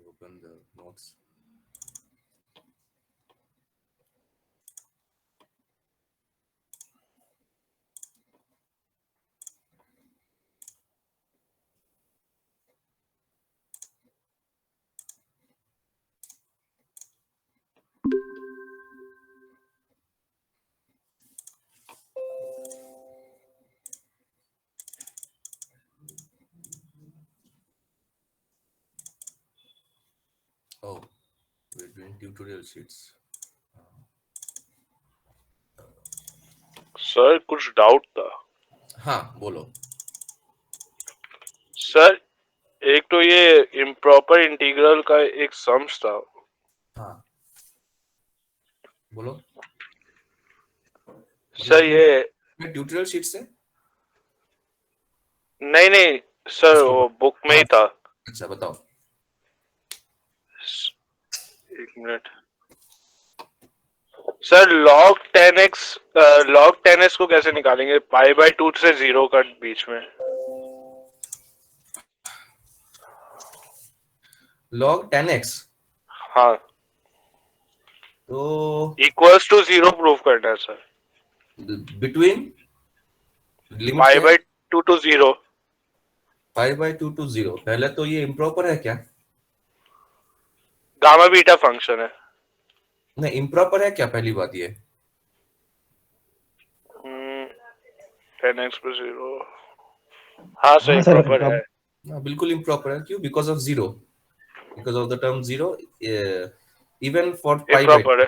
open the notes. Oh, we're doing tutorial sheets. Sir कुछ doubt था हाँ बोलो. सर। एक तो ये इम्प्रॉपर इंटीग्रल का एक सम्स था। हाँ बोलो. मतलब सर ये ट्यूटोरियल शीट से नहीं नहीं सर, इसको. वो बुक में हाँ ही था। अच्छा बताओ. एक मिनट सर, log 10x को कैसे निकालेंगे पाई बाय 2 से 0 का बीच में? log 10x. हाँ, तो इक्वल्स टू 0 प्रूव करना है सर। बिटवीन लिमिट पाई क्या है? By 2 to 0। 5/2 to 0. पहले तो ये इम्प्रॉपर है क्या? गामा बीटा फंक्शन है। नहीं इम्प्रॉपर है क्या, पहली बात ये. 10x पे 0। हाँ सर, हाँ सर, इम्प्रॉपर है। हाँ बिल्कुल इम्प्रॉपर है. क्यों? Because of zero. Because of the term zero. Even for pi by improper है।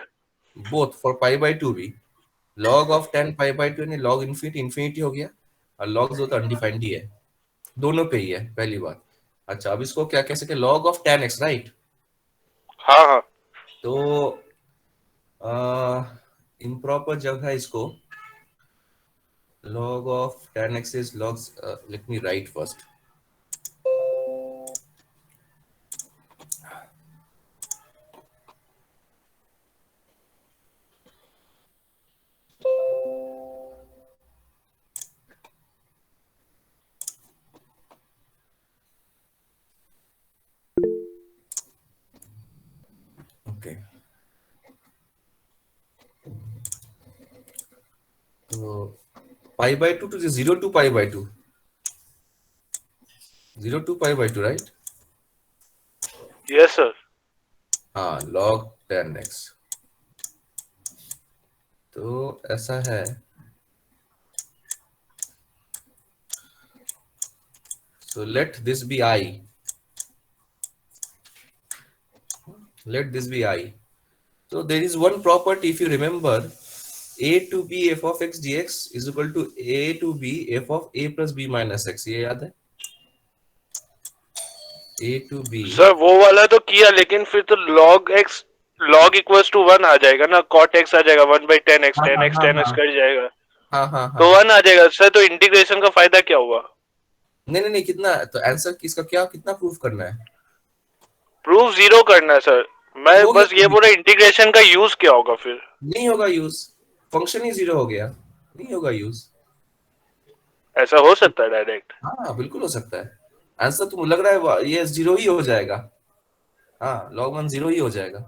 बोथ फॉर पाई/2 भी. log ऑफ 10 पाई/2 यानी log इन्फिनिटी इन्फिनिटी हो गया. और log जो तो अनडिफाइंड ही है. दोनों पे ही है पहली बात. अच्छा अब इसको क्या कह सके, log ऑफ 10x राइट. हाँ हाँ तो इम्प्रॉपर जब है इसको, log of 10x is logs. Let me write first. Okay. So pi/2 to the 0 to pi/2. 0 to pi/2 right. Yes sir. हाँ log 10x. तो ऐसा है. So let this be I. Let this be I. So there is one property, if you remember, a to b f of x dx is equal to a to b f of a plus b minus x. ये याद है? a to b. Sir वो वाला तो किया, लेकिन फिर तो log इक्वल्स टू 1 आ जाएगा ना, cot x आ जाएगा 1/10x, हाँ हाँ 10x हाँ 10x हाँ कट जाएगा हाँ हाँ तो हाँ. 1 आ जाएगा सर। तो इंटीग्रेशन का फायदा क्या हुआ? नहीं नहीं नहीं, कितना तो आंसर किसका, क्या कितना प्रूफ करना है? प्रूफ 0 करना है सर। मैं हो बस ये गया. बोल रहा, इंटीग्रेशन का यूज क्या होगा फिर? नहीं होगा यूज. फंक्शन ही जीरो हो गया. नहीं होगा यूज. ऐसा हो सकता है डायरेक्ट? हाँ बिल्कुल हो सकता है. आंसर तो लग रहा है ये जीरो ही हो जाएगा. हाँ log 1 जीरो ही हो जाएगा.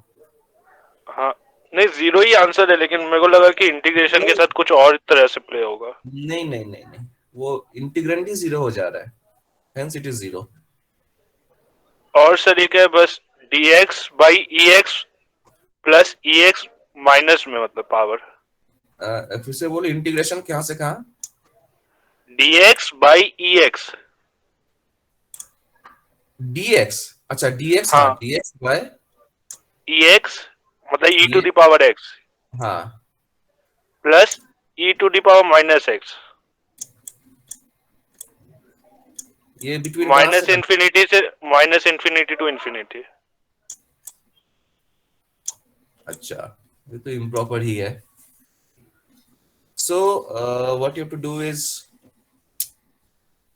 हाँ, नहीं 0 ही आंसर है, लेकिन मेरे को लगा कि इंटीग्रेशन के नहीं साथ कुछ और तरह से प्ले होगा। नहीं नहीं नहीं नहीं, वो इंटीग्रेंड ही जीरो हो जा रहा है. Hence it is zero. और सर ये क्या है, बस dx/ex प्लस ex माइनस में, मतलब पावर फिर से बोलो, इंटीग्रेशन कहाँ से कहाँ? dx/ex। dx. अच्छा dx. हाँ हाँ, dx बाय ex मतलब e टू ये. द पावर x हाँ plus e to the power minus x, ये बिटवीन कहाँ से माइनस इन्फिनिटी टू इन्फिनिटी। अच्छा ये तो इम्प्रॉपर ही है. So what you have to do is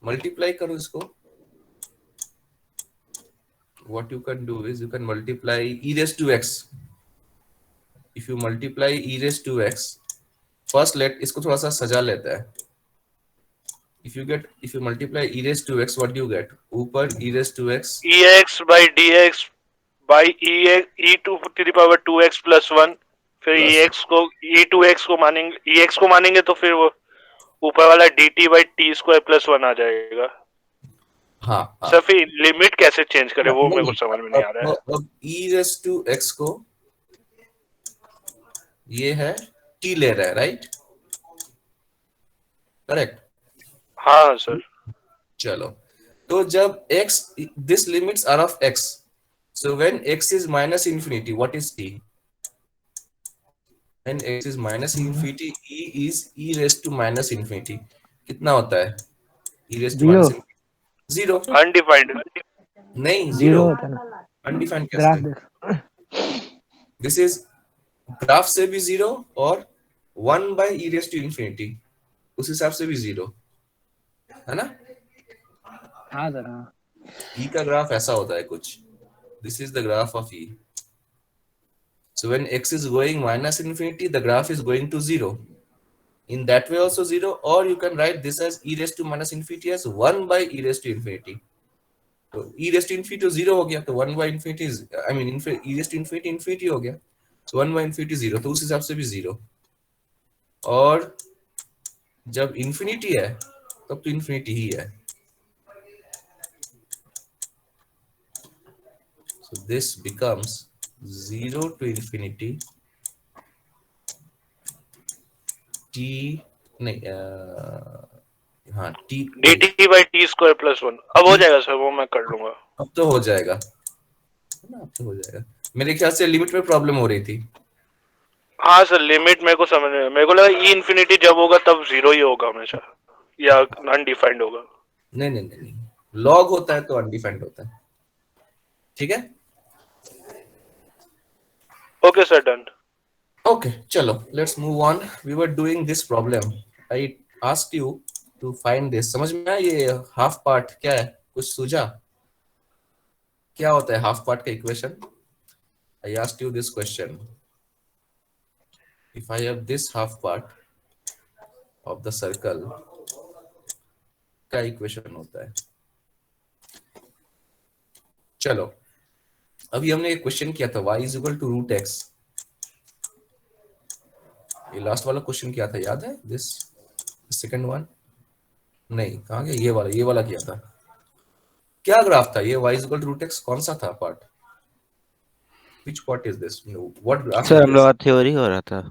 multiply करो इसको. what you can do is you can multiply e raised to x. if you multiply e raised to x, first let इसको थोड़ा सा सजा लेता है. if you multiply e raised to x, what do you get? ऊपर e raised to x. ex/dx by E to to the power 2x plus 1, फिर E plus x को e2x को मानेंगे, ex को मानेंगे तो फिर वो ऊपर वाला dt by T square plus 1 आ जाएगा। हाँ सर हाँ फिर लिमिट कैसे चेंज करें वो मेरे नहीं को समझ में नहीं आ रहा है। अब ई रेस टू एक्स को ये है t ले रहा है, राइट? करेक्ट। हाँ सर। चलो, तो जब x, this limits are of x, so when x is minus infinity, what is t? when x is minus infinity, e is e raised to minus infinity, कितना होता है e raised to zero. minus infinity? Zero. Undefined. नहीं, zero zero. होता है ना। Undefined graph कैसे? देख। This is graph से भी जीरो और 1 by e raised to infinity उस हिसाब से भी जीरो है ना। हाँ सर हाँ। e का ग्राफ ऐसा होता है कुछ, this is the graph of e. So when x is going minus infinity, the graph is going to zero. In that way also zero, or you can write this as e raised to minus infinity as 1 by e raised to infinity. तो e raised to infinity तो zero हो गया, तो 1 by infinity is, I mean e raised to infinity infinity हो गया, so 1 by infinity zero, तो उस हिसाब से भी zero. और जब infinity है तब तो infinity ही है. So this becomes 0 to infinity t, नहीं हाँ t, dt by T square plus 1 अब हो जाएगा सर, वो मैं कर लूंगा। अब तो हो जाएगा ना, अब तो हो जाएगा. मेरे ख्याल से लिमिट में प्रॉब्लम हो रही थी. हाँ सर लिमिट मेरे को समझ में, मेरे को लगा ई इन्फिनिटी जब होगा तब जीरो ही होगा हमेशा या अनडिफाइंड होगा। नहीं नहीं नहीं, लॉग होता है तो अनडिफाइंड होता है. ठीक है, ओके सर डन। ओके चलो let's move on. We were doing this problem, I asked you to find this. समझ में आया ये हाफ पार्ट क्या है? कुछ सूझा क्या होता है हाफ पार्ट का equation? I asked you this question, if I have this half part of the circle का इक्वेशन होता है. चलो अभी हमने एक क्वेश्चन किया था y is equal to root x. ये लास्ट वाला क्वेश्चन किया था, याद है? दिस सेकंड वन नहीं, कहाँ गया? ये वाला किया था. क्या ग्राफ था ये? y is equal to root x कौन सा था part? Which part is this? What graph sir is हम लोग दिस? का थ्योरी हो रहा था।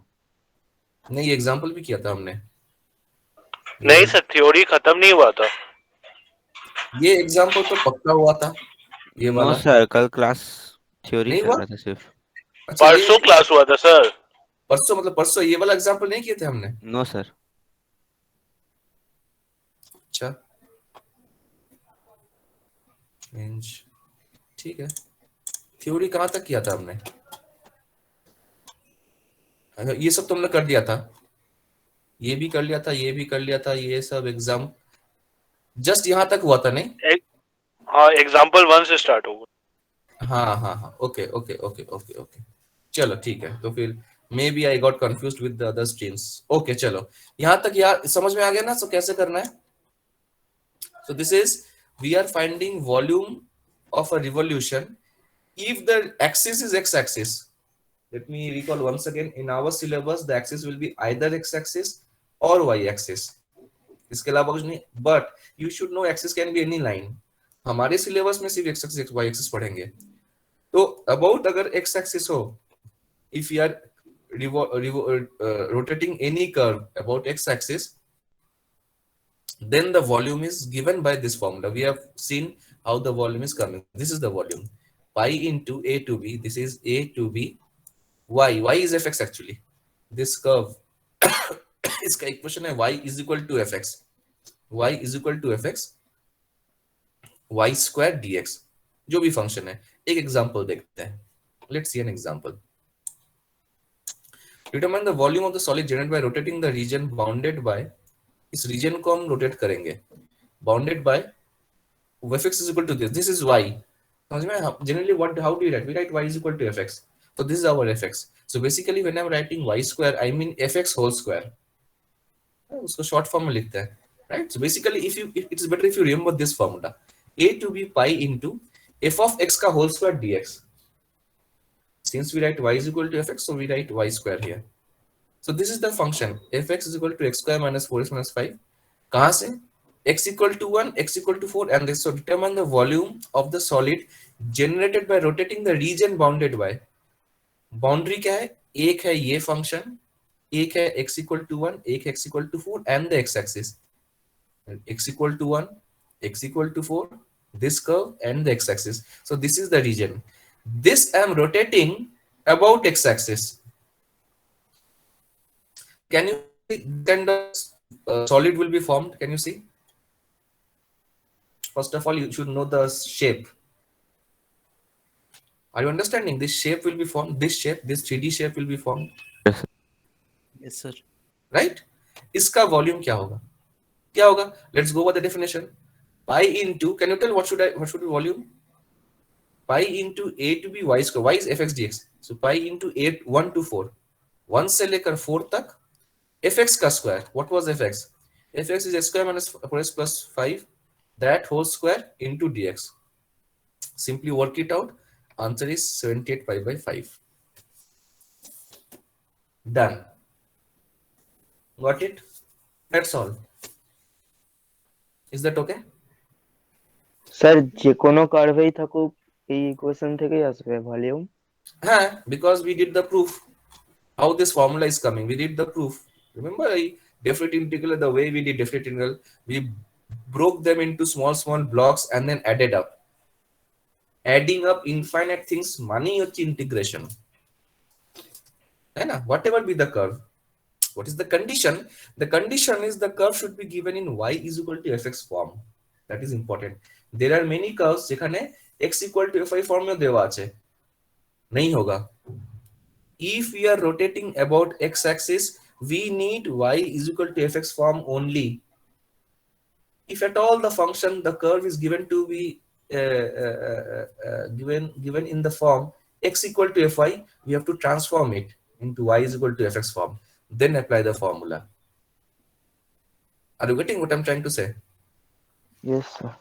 नहीं, एग्जांपल भी किया था हमने. नहीं सर थ्योरी खत्म नहीं हुआ था। ये एग्जांपल तो पक्का हुआ था, ये नो वाला सर कल क्लास थ्योरी नहीं चल हुआ. रहा था सिर्फ। अच्छा परसों ये क्लास हुआ था सर। परसों, मतलब परसों ये वाला एग्जांपल नहीं किए थे हमने? No sir. अच्छा चेंज, ठीक है. थ्योरी कहाँ तक किया था हमने? ये सब तो हमने कर दिया था, ये भी कर लिया था, ये भी कर लिया था, ये सब एग्जाम जस्ट यहाँ तक हुआ था नहीं? हाँ एग्जाम्पल 1 से स्टार्ट होगा। हाँ हाँ हाँ, okay okay okay okay okay, चलो ठीक है. तो फिर may be I got confused with the other streams. Okay चलो यहाँ तक यार समझ में आ गया ना? सो कैसे करना है? So this is, we are finding volume of a revolution if the axis is x axis. Let me recall once again, in our syllabus the axis will be either x axis or y axis, इसके अलावा कुछ नहीं. But you should know axis can be any line. हमारे syllabus में सिर्फ x axis Y axis पढ़ेंगे. तो about अगर एक्स एक्सिस हो, if you are rotating any curve about x axis, then the volume is given by this formula. We have seen how the volume is coming. This is the volume, pi into a to b. This is a to b. Y is fx actually. This curve इसका equation है y is equal to fx. Y is equal to fx y square dx, जो भी function है. एक example देखते हैं. Let's see an example. Determine the volume of the solid generated by rotating the region bounded by, इस reason को हम rotate करेंगे, bounded by fx is equal to this. This is y. समझ में? Generally what, how do you write? We write y is equal to fx. So this is our fx. So basically when I'm writing y square, I mean fx whole square. उसको short form में लिखते हैं, right? So basically if you, it's better if you remember this formula, a to b pi into f of x का whole square dx. Since we write y is equal to fx, so we write y square here. So this is the function fx is equal to x square minus 4x minus 5. कहाँ से? X equal to 1, x equal to 4, and this so determine the volume of the solid generated by rotating the region bounded by. Boundary क्या है? एक है ये function, एक है x equal to 1, एक x equal to 4, and the x-axis. X equal to 1, x equal to 4, this curve and the x-axis. So this is the region. This I am rotating about x-axis. Can you see then the solid will be formed? Can you see? First of all, you should know the shape. Are you understanding? This shape will be formed. This shape, this 3D shape will be formed. Yes, sir. Right? इसका volume क्या होगा? क्या होगा? Let's go over the definition. Pi into, can you tell what should be volume? Pi into a to b y square. Y is fx dx. So pi into 8 1 to 4. 1 से लेकर 4 तक fx का square. What was fx? Fx is x square minus 4x plus 5. That whole square into dx. Simply work it out. Answer is 78 pi by 5. Done. Got it? That's all. Is that okay? Sir যে কোনো কার্ভেই থাকুক এই equation থেকেই আসবে volume. হ্যাঁ, because we did the proof. How this formula is coming, we did the proof. Remember definite integral, the way we did definite integral, we broke them into small blocks and then added up. Adding up infinite things money হচ্ছে integration, তাই না? Whatever be the curve, what is the condition? The condition is the curve should be given in y is equal to fx form. That is important. There are many curves যেখানে x equal to fy form में देवा আছে, नहीं होगा. If we are rotating about x-axis, we need y is equal to fx form only. If at all the function, the curve is given to be given in the form x equal to fy, we have to transform it into y is equal to fx form. Then apply the formula. Are you getting what I'm trying to say? Yes sir.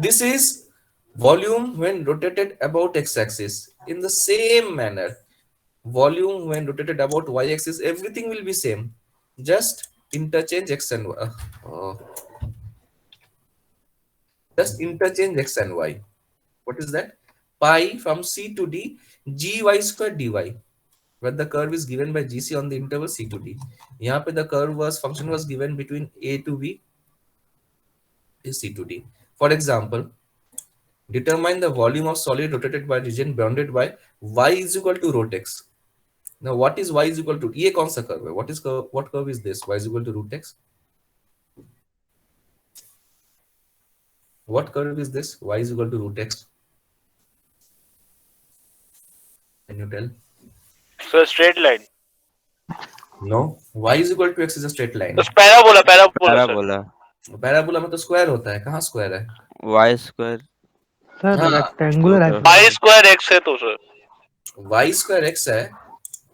This is volume when rotated about x-axis. In the same manner, volume when rotated about y-axis, everything will be same. Just interchange x and y. Just interchange x and y. What is that? Pi from c to d, gy square dy. Where the curve is given by gc on the interval c to d. यहाँ पे the curve function was given between a to b is c to d. For example, determine the volume of solid rotated by region bounded by y is equal to root x. Now what is y is equal to? ये कौन सा curve है? What curve is this? Y is equal to root x. What curve is this? Y is equal to root x. Can you tell? So straight line. No. Y is equal to x is a straight line. तो parabola sir. Parabola parabola में तो square होता है. कहाँ square है? y square sir हाँ, rectangular है y square x है तो सर. y square x है.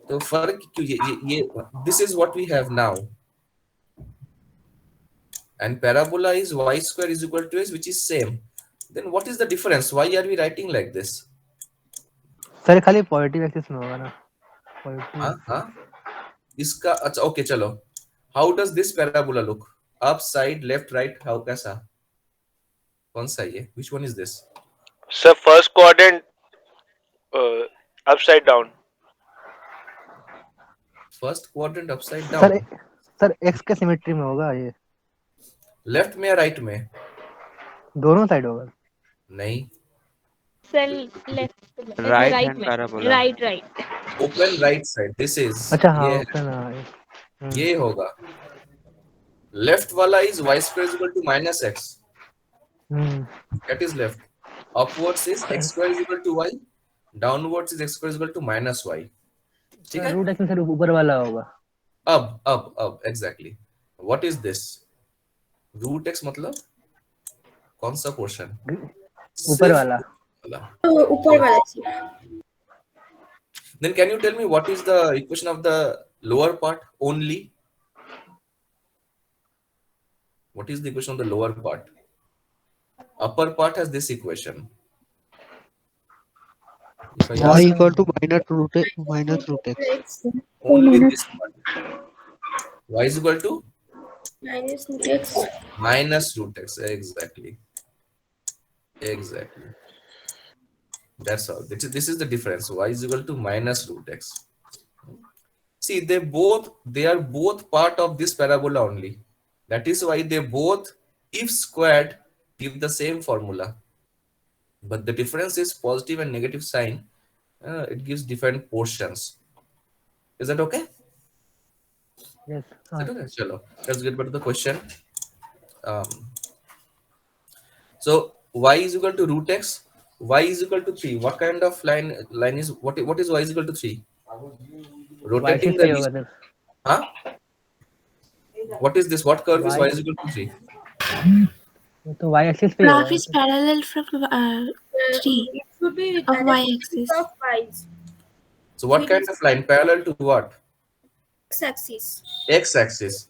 तो फर्क क्यों? ये this is what we have now. And parabola is y square is equal to x, which is same. Then what is the difference? Why are we writing like this? Sir खाली positive axis में होगा ना, positive. हाँ इसका अच्छा okay चलो. How does this parabola look? Up, side, left, right, how कैसा? कौन सा ये? Which one is this? Sir first quadrant upside down. First quadrant upside sir down. Sir x के सिमेट्री में होगा ये, Left में या right में? दोनों साइड होगा। नहीं. Cell left, Right right hand में, parabola. right. Open right side. This is. अच्छा हाँ ये ओके ना। ये होगा. Left वाला is y square is equal to minus x. That is left. Upwards is x square is equal to y. Downwards is x square is equal to minus y. ठीक है? Root x में sir ऊपर वाला होगा। अब exactly. What is this? Root x मतलब कौन सा portion? ऊपर वाला। ऊपर वाला। Then can you tell me what is the equation of the lower part only? What is the equation of the lower part? Upper part has this equation. If I y ask equal to minus root x. X. only minus this part, y is equal to minus root x. minus root x. Exactly. That's all. This is the difference. Y is equal to minus root x. See, they are both part of this parabola only. That is why they both, if squared, give the same formula. But the difference is positive and negative sign. It gives different portions. Is that okay? Yes. Is that okay? Chalo. Let's get back to the question. Um, so y is equal to root x. Y is equal to 3. What kind of line is what is y is equal to 3? y Rotating axis the पे होगा region. Sir. Huh? What is this? What curve is y y is equal to 3? तो y axis पे Graph होगा is parallel from 3 It should be of y-axis. of y's. So what kind of line? Parallel to what? X-axis. X-axis.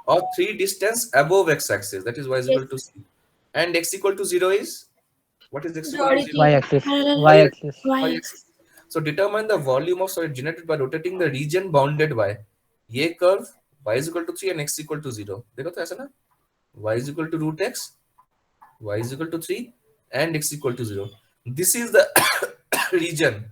Or 3 distance above x-axis. That is y is Yes. equal to c. And x equal to 0 is? What is x equal to 0? y axis. Parallel y axis. y-axis. So determine the volume of solid generated by rotating the region bounded by ये curve y is equal to 3 and x equal to 0. देखो तो ऐसा ना? Y is equal to root x, y is equal to 3 and x equal to 0. This is the region.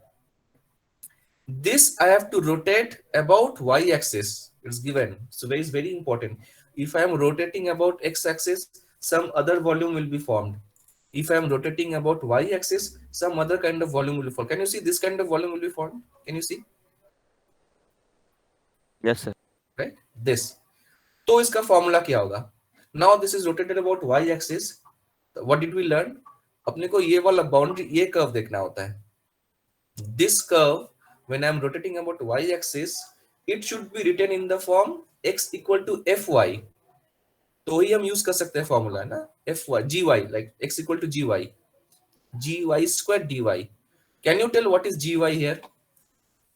This I have to rotate about y axis. It's given. So it's very important. If I am rotating about x axis, some other volume will be formed. If I am rotating about y axis, some other kind of volume will be formed. Can you see this kind of volume will be formed? Can you see? Yes, sir. Right? This. तो इसका formula क्या होगा? Now this is rotated about y axis. What did we learn? अपने को ये वाला boundary, ये curve देखना होता है. This curve, when I am rotating about y axis, it should be written in the form x equal to fy. तो ही हम यूज कर सकते हैं फॉर्मूला है ना, fy gy, like x equal to gy square dy. Can you tell what is gy here?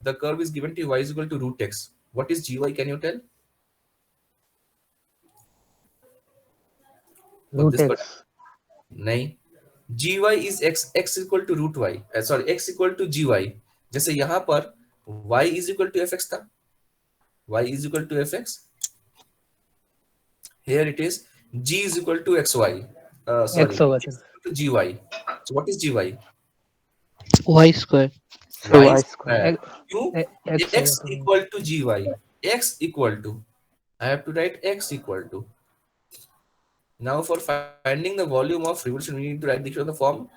The curve is given to y is equal to root x. What is gy? Can you tell? root x. नहीं, gy is x equal to root y. Sorry, x equal to gy. जैसे यहाँ पर y is equal to fx था, y is equal to fx. Here it is g is equal to xy. Sorry, x होगा x sir. is equal to gy. So what is gy? y square. So Y y square. square. Q x x होगा. equal to gy. X equal to. I have to write x equal to. Now for finding the volume of revolution, we need to write the form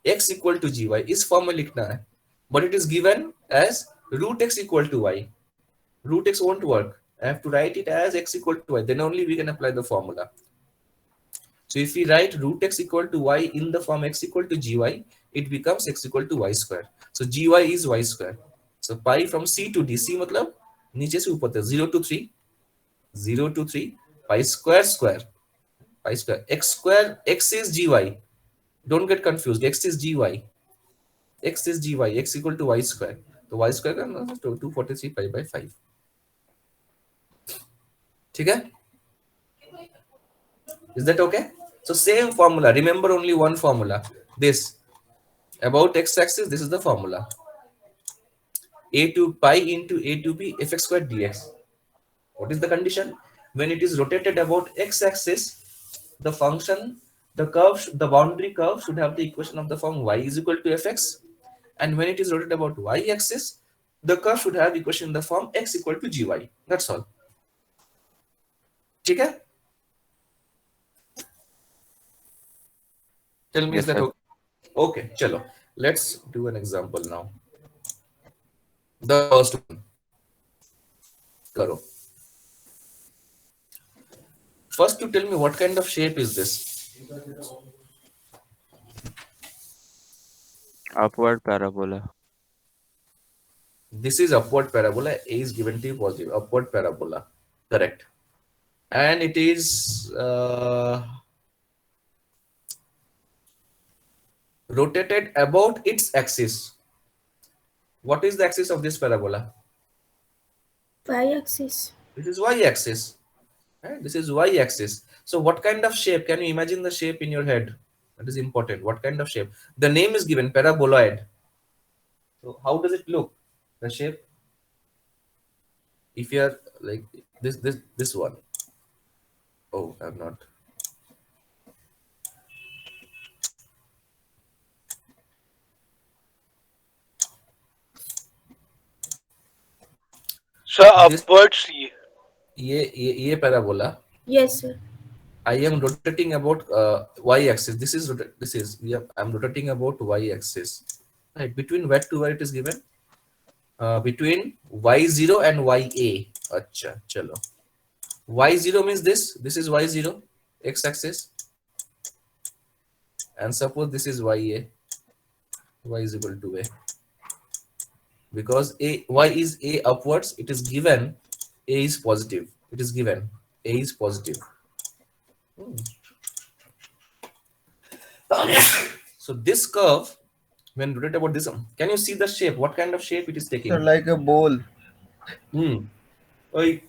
x equal to gy. इस form में लिखना है. But it is given as root x equal to y. Root x won't work. I have to write it as x equal to y. Then only we can apply the formula. So if we write root x equal to y in the form x equal to gy, it becomes x equal to y square. So gy is y square. So pi from c to d, c मतलब नीचे से ऊपर तक 0 to 3, 0 to 3, pi square square, pi square, x square, x is gy. Don't get confused. X is gy. X is gy. X equal to y square. तो y square का मतलब 243 pi by 5. ठीक है? Is that okay? So same formula. Remember only one formula. This about x-axis. This is the formula. A to pi into a to b fx squared dx. What is the condition? When it is rotated about x-axis, the function, the curve, the boundary curve should have the equation of the form y is equal to fx. And when it is rotated about y-axis, the curve should have equation in the form x equal to gy. That's all. ठीक है? Tell me, Yes, is that sir. okay? Okay, chalo. Let's do an example now. The first one. Karo. First, you tell me what kind of shape is this? Upward parabola. This is upward parabola. A is given to you positive. Upward parabola. Correct. And it is rotated about its axis. What is the axis of this parabola? Y-axis. This is y-axis. Right? This is y-axis. So what kind of shape? Can you imagine the shape in your head? That is important. What kind of shape? The name is given, paraboloid. So how does it look? The shape? If you are like this one. Oh, I'm not. Sir, This upwards. ये parabola. Yes, sir. I am rotating about y-axis. I'm rotating about y-axis. Right, between where to where it is given? Between y0 and ya. Acha, chalo. Y0 means this. This is y0, x-axis, and suppose this is ya. Y is equal to a. Because y is a upwards, it is given a is positive. It is given a is positive. So this curve, when rotated about this, can you see the shape? What kind of shape it is taking? So like a bowl. Hmm. A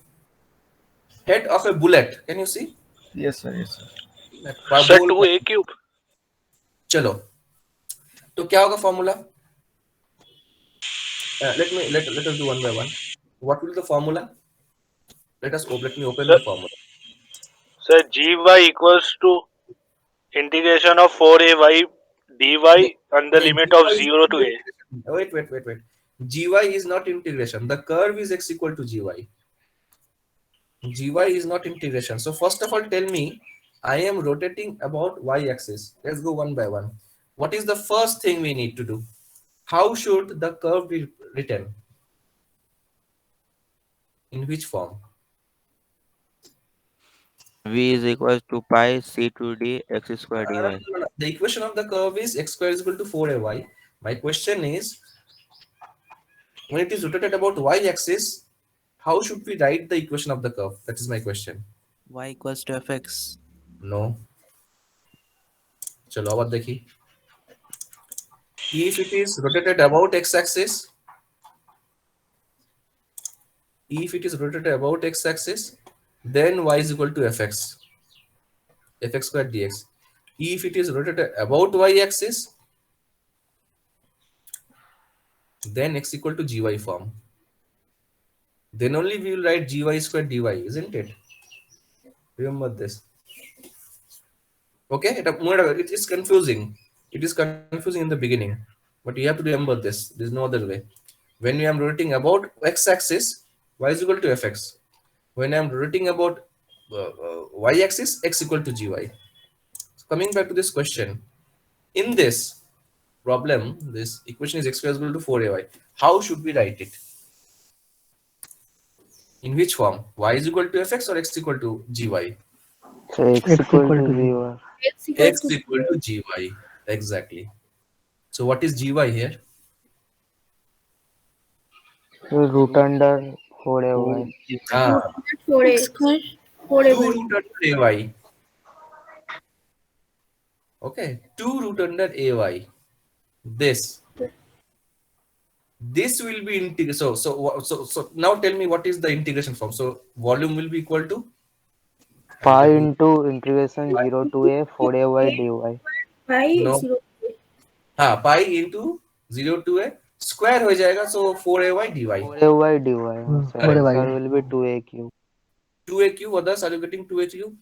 head of a bullet. Can you see? Yes, sir. Yes, sir. Like Sir, parabol. 2a cube. चलो तो क्या होगा formula let us do one by one. What will be the formula? Let me open Sir, the formula. sir, gy equals to integration of 4ay dy No, and the limit of gy is 0 to not a. integration. Wait. Gy is not integration. The curve is x equal to gy. Gy is not integration. So first of all, tell me, I am rotating about y-axis. Let's go one by one. What is the first thing we need to do? How should the curve be written? In which form? V is equals to pi c2d x square dy. No. The equation of the curve is x square is equal to 4ay. My question is, when it is rotated about y-axis, how should we write the equation of the curve? That is my question. Y equals to fx. No. चलो अब देखिए. If it is rotated about x-axis, then y is equal to fx square dx. If it is rotated about y-axis, then x equal to gy form. Then only we will write gy square dy, isn't it? Remember this. Okay, it is confusing. It is confusing in the beginning, but you have to remember this. There is no other way. When I am rotating about x-axis, y is equal to fx. When I am rotating about y-axis, x equal to gy. So coming back to this question, in this problem, this equation is x square is equal to 4ay. How should we write it? In which form? Y is equal to fx or x equal to gy? So x X equal equal to to 0. X equals X to equal to gy. Exactly. So what is gy here? So root under 4ay. Ah, 4a. X square. 4a. 2 root under ay. Okay, 2 root under ay. This will be integral. So now tell me what is the integration form. So volume will be equal to Pi into integration 0 to a 4ay dy. Pi no 0. हाँ pi into 0 to a square हो जाएगा. So 4ay dy. 4ay dy. So What am answer I? will be 2a cube. 2a cube. Others, are you getting 2a cube?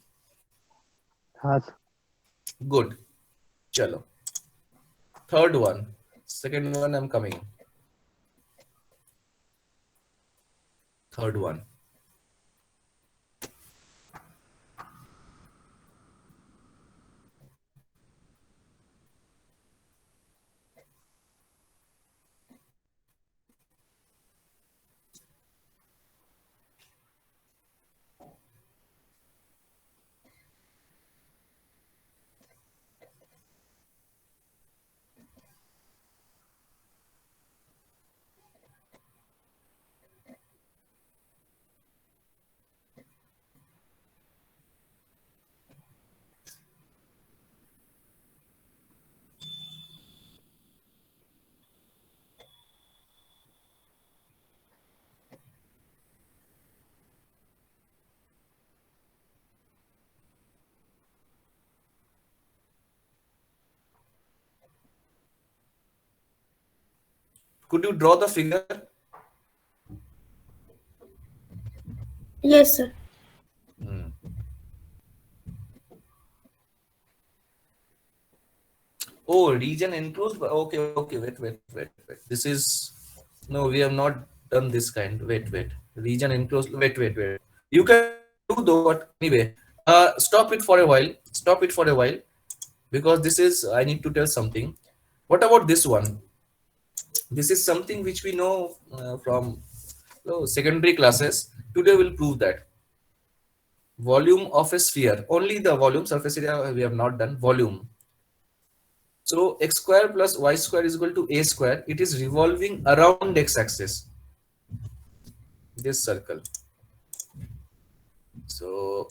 हाँ sir. Good. Chalo. Third one. Second one I'm coming. Third one. Could you draw the figure? Yes, sir. Oh, region enclosed. Okay. Wait. This is no. We have not done this kind. Wait. Region enclosed. Wait. You can do though, but anyway. Stop it for a while. Because this is. I need to tell something. What about this one? This is something which we know from secondary classes. Today we'll prove that. Volume of a sphere. Only the volume, surface area we have not done. Volume. So x square plus y square is equal to a square. It is revolving around x-axis. This circle. So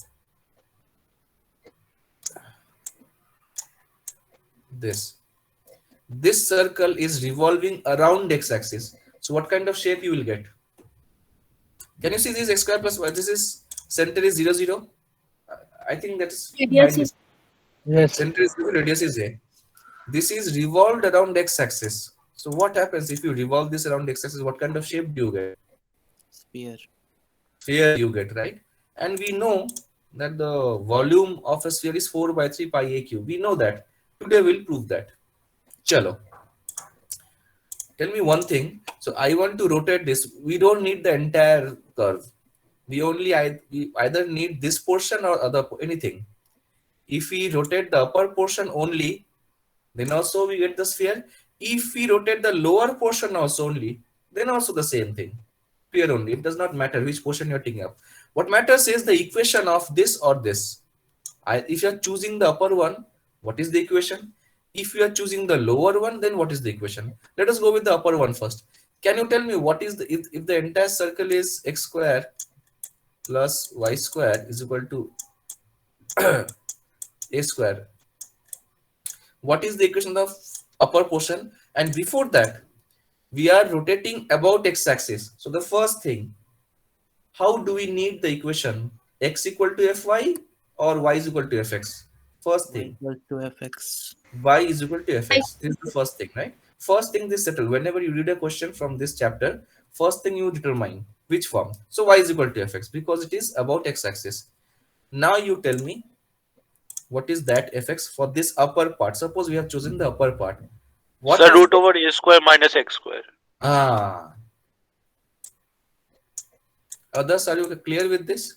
this circle is revolving around x-axis. So what kind of shape you will get? Can you see this x square plus y? This is center is 0, 0. I think that's Radius is Yes. center is 0, radius is a. This is revolved around x-axis. So what happens if you revolve this around x-axis? What kind of shape do you get? Sphere. Sphere you get, right? And we know that the volume of a sphere is 4 by 3 pi a cube. We know that. Today we'll prove that. Chalo. Tell me one thing. So I want to rotate this. We don't need the entire curve. We either need this portion or anything. If we rotate the upper portion only, then also we get the sphere. If we rotate the lower portion also only, then also the same thing. Sphere only. It does not matter which portion you're taking up. What matters is the equation of this or this. If you're choosing the upper one, what is the equation? If you are choosing the lower one, then what is the equation? Let us go with the upper one first. Can you tell me what is the if the entire circle is x square plus y square is equal to a square? What is the equation of upper portion? And before that, we are rotating about x-axis. So the first thing, how do we need the equation? X equal to fy or y is equal to fx? First Y thing, equal to fx. y is equal to fx. This is the first thing, right? First thing this settle. Whenever you read a question from this chapter, first thing you determine which form. So y is equal to fx because it is about x-axis. Now you tell me what is that fx for this upper part. Suppose we have chosen the upper part. What Sir, is root over a square minus x square. Others, are you clear with this?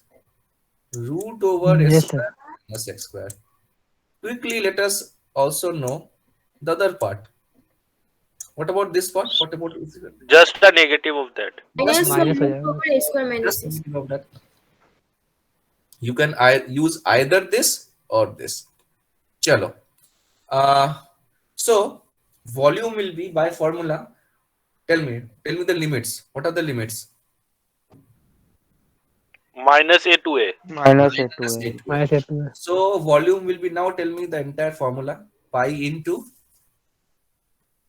Root over s Yes, square minus x square. Quickly, let us also know the other part. What about this part? What about Just the negative of that. minus minus हो root जाएगा. over a square minus just x. thinking of that? You can use either this or this. Chalo. So volume will be by formula. Tell me the limits. What are the limits? Minus a to a. minus a to Minus a. a to a. minus a2. So volume will be, now tell me the entire formula. Pi into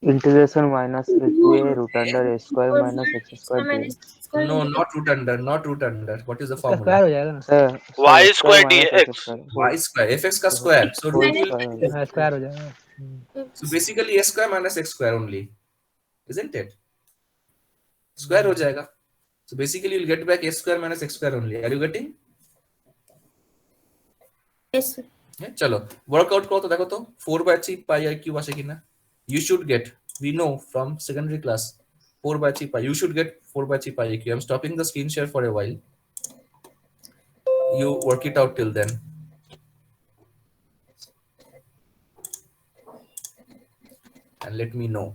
Integration minus a to a root under a square Or minus x x square square dx. minus x square no, into not root under. What is the इसका formula? Square हो जाएगा ना. Sir, Y x square minus dx. x square. Y square, fx का square. So whole root will square be, हाँ square हो जाएगा. so basically s square minus x square only, isn't it? Square हो जाएगा. So basically you'll get back s square minus x square only. Are you getting? yes, sir. Yeah, चलो workout करो तो देखो तो 4/3 pi i cube आशे की ना. You should get, we know from secondary class, 4/3 pi. You should get 4/3 pi i cube. I'm stopping the screen share for a while. You work it out till then. And let me know.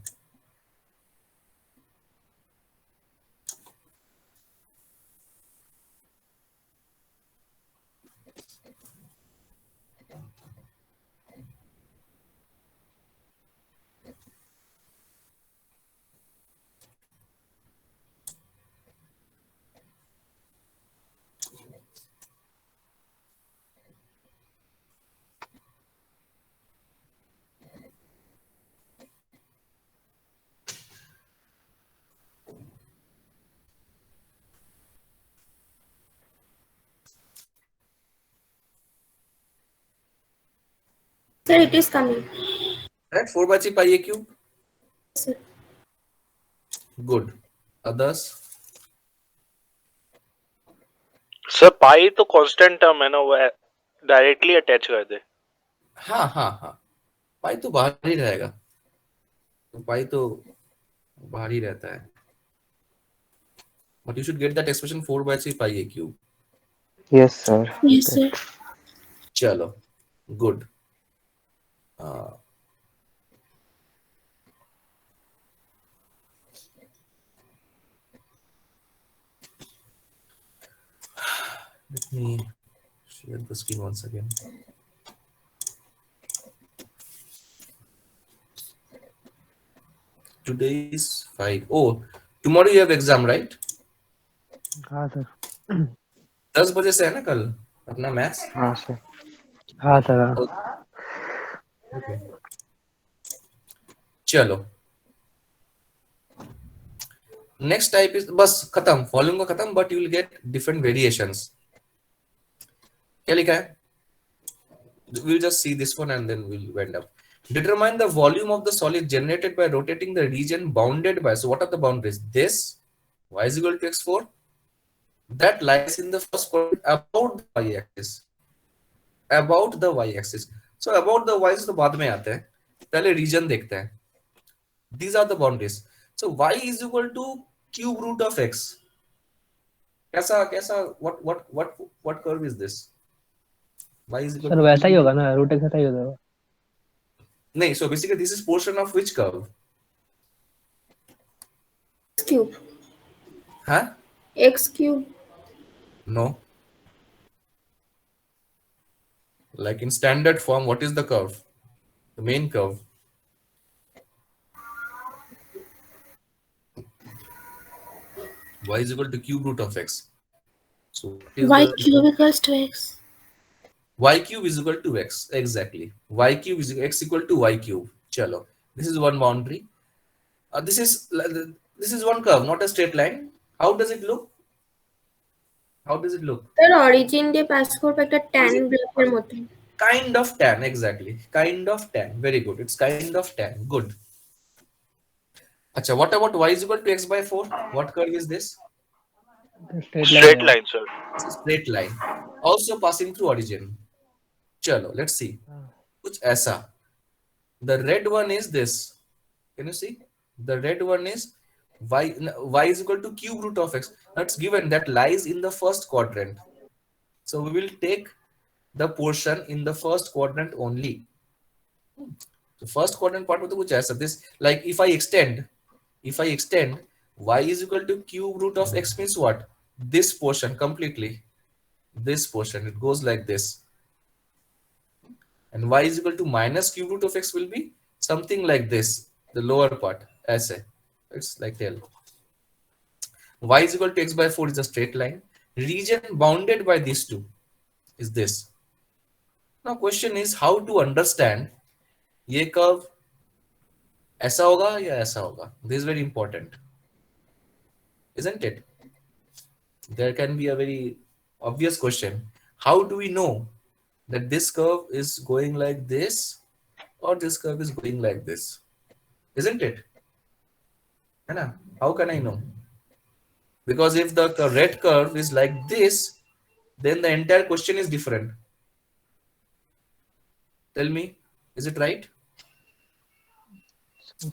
Sir, it is coming. Right? 4/3 pi a cube. Yes, sir. Good. Others? Sir पाई तो constant term है ना, वो directly attach कर दे। हाँ हाँ हाँ, पाई तो बाहर ही रहेगा, तो पाई तो बाहर ही रहता है, but you should get that expression 4 by 3 pi a cube. Yes sir. Yes, sir. चलो, good. Let me share the screen once again. Today is 5. Oh, tomorrow you have exam, right? हाँ सर। 10 बजे से है ना कल अपना maths? हाँ sir. हाँ सर हाँ। Okay. चलो, नेक्स्ट टाइप इज बस खत्म, फॉलोइंग का खत्म, but you will get different variations. क्या लिखा है? we'll just see this one and then we'll end up. Determine the volume of the solid generated by rotating the region bounded by, so what are the boundaries? This y is equal to x4 that lies in the first quadrant about the y axis, about the y axis. So about the y तो बाद में आते हैं, पहले region देखते हैं. These are the boundaries. So y is equal to cube root of x. कैसा कैसा what curve is this? Y is equal sir to वैसा ही होगा ना, रूट एक्स ऐसा ही होगा। नहीं, so basically this is portion of which curve? cube. Huh? X cube. No. Like in standard form, what is the curve? The main curve. Y is equal to cube root of x. So what is Y the cube equals to X. y cube is equal to x? Exactly. Y cube is x equal to y cube. Chalo. This is one boundary. This is one curve, not a straight line. How does it look? How does it look? তার origin দিয়ে pass করবে একটা tan ব্লকের মতো। Kind of tan, exactly. Kind of tan. Very good. It's kind of tan. Good. Acha, what about y is equal to x by 4? What curve is this? Straight straight line है। Line sir. It's a straight line. Also passing through origin. Chalo, let's see. Kuch aisa. The red one is this. Can you see? The red one is y is equal to cube root of x. That's given that lies in the first quadrant. So we will take the portion in the first quadrant only. The first quadrant part of the kuch aisa. This, like if I extend y is equal to cube root of x means what? This portion completely. This portion, it goes like this. And y is equal to minus cube root of x will be something like this, the lower part, as a, it's like tail. Y is equal to x by 4 is a straight line. Region bounded by these two is this. Now question is how to understand ये curve ऐसा होगा या ऐसा होगा. This is very important, isn't it? There can be a very obvious question. How do we know that this curve is going like this or this curve is going like this? Isn't it? Anna, how can I know? Because if the red curve is like this, then the entire question is different. Tell me, is it right?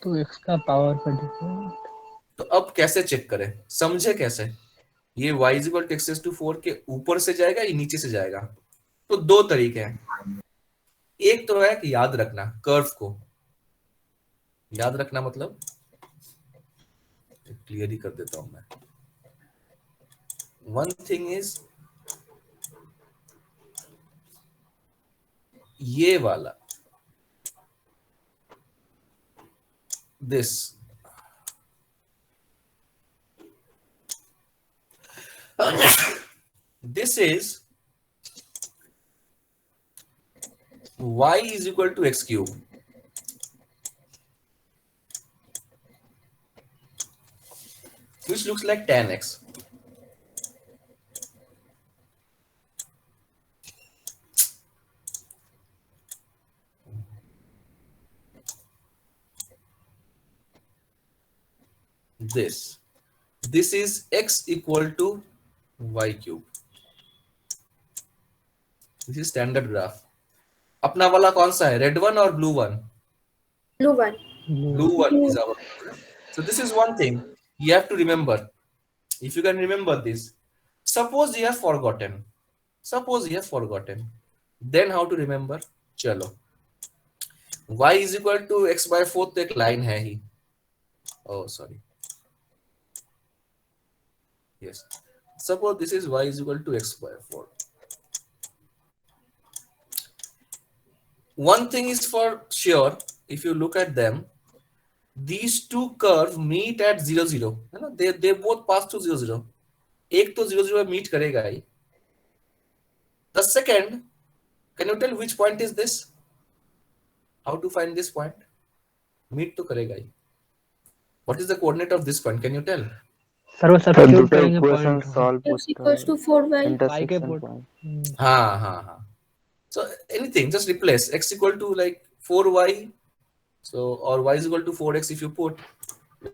तो x का power पर different. तो अब कैसे check करें, समझे कैसे? ये y is equal to x raised to 4 के ऊपर से जाएगा या नीचे से जाएगा? तो दो तरीके हैं. एक तो है कि याद रखना, कर्व को याद रखना, मतलब क्लियर ही कर देता हूं मैं. वन थिंग इज ये वाला, this. This is y is equal to x cube. Which looks like tan x. this. This is x equal to y cube. This is standard graph. अपना वाला कौन सा है? Red one or blue one? Blue one. Blue one is our. So this is one thing you have to remember. If you can remember this, suppose you have forgotten. Then how to remember? चलो. Y is equal to x by 4 तो एक line है ही. Oh, sorry. Yes. Suppose this is y is equal to x by 4. One thing is for sure, if you look at them, these two curves meet at 0, 0. है ना? They both pass to 0, 0. एक तो 0, 0 meet करेगा ही. The second, can you tell which point is this? How to find this point? Meet तो करेगा ही. What is the coordinate of this point? Can you tell? Sir वो sir substitute दूसरा करेंगे equation point solve X होता equals है to 4y. Intersection put- point हाँ. So anything, just replace x equal to like 4y. So or y is equal to 4x if you put.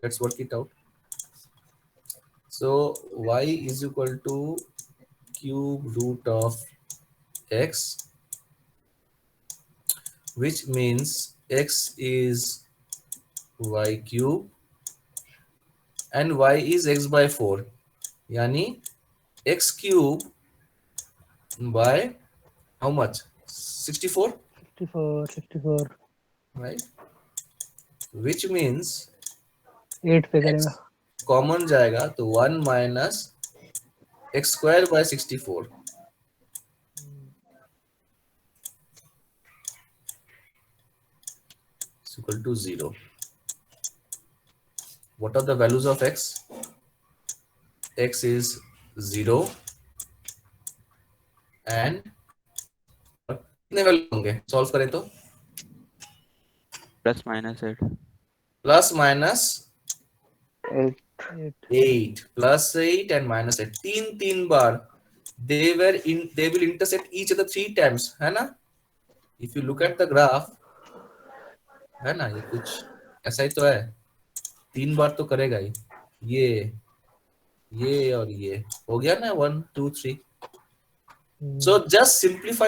Let's work it out. So y is equal to cube root of x, which means x is y cube and y is x by 4. Yani x cube by how much? 64, 64 right? Which means 8 पे x करेगा. common जाएगा तो 1 minus x square by 64. Is equal to 0. What are the values of x? X is 0 and कितने value होंगे? Solve करें तो plus minus 8 plus minus 8 8 plus 8 and minus 8 तीन बार they will intersect each other 3 times है ना. If you look at the graph है ना, ये कुछ ऐसा ही तो है. 3 बार तो करेगा ही. ये और ये हो गया ना 1 2 3. So just simplify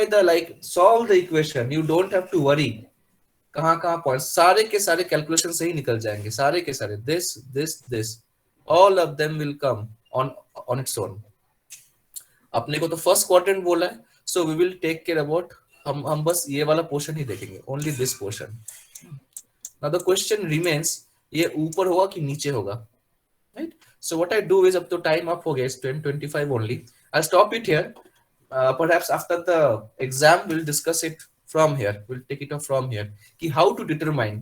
solve the equation. You don't have to worry कहाँ पॉइंट. सारे के सारे कैलकुलेशन से ही निकल जाएंगे. सारे के सारे this all of them will come on its own. अपने को तो फर्स्ट क्वाड्रेंट बोला है, so we will take care about हम बस ये वाला पोर्शन ही देखेंगे, only this portion. Now the question remains, ये ऊपर होगा कि नीचे होगा, right? So what I do is, अब तो टाइम अप हो गया, it's 10:25 only. I'll stop it here. Perhaps after the exam we'll discuss it from here. We'll take it up from here कि how to determine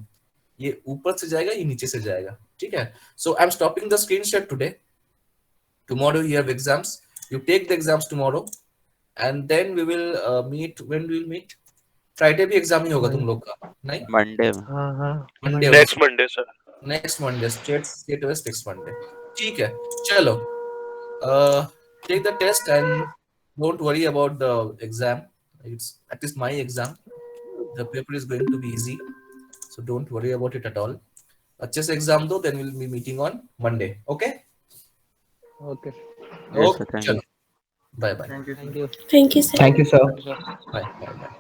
ये ऊपर से जाएगा ये नीचे से जाएगा. ठीक है? So I'm stopping the screen share today. Tomorrow you have exams. You take the exams tomorrow, and then we will meet. When we will meet? Friday भी exam ही होगा तुम लोग का, नहीं? मंडे में हाँ Monday. Next Monday, sir. Next Monday. Straight away next Monday. ठीक है. चलो. Take the test and don't worry about the exam. It's at least my exam. The paper is going to be easy, so don't worry about it at all. अच्छे से exam दो, then we'll be meeting on Monday. Okay? Okay. Yes, sir, Okay. thank you. चलो. Bye bye. Thank you. Thank you. Thank you, sir. Thank you sir Bye.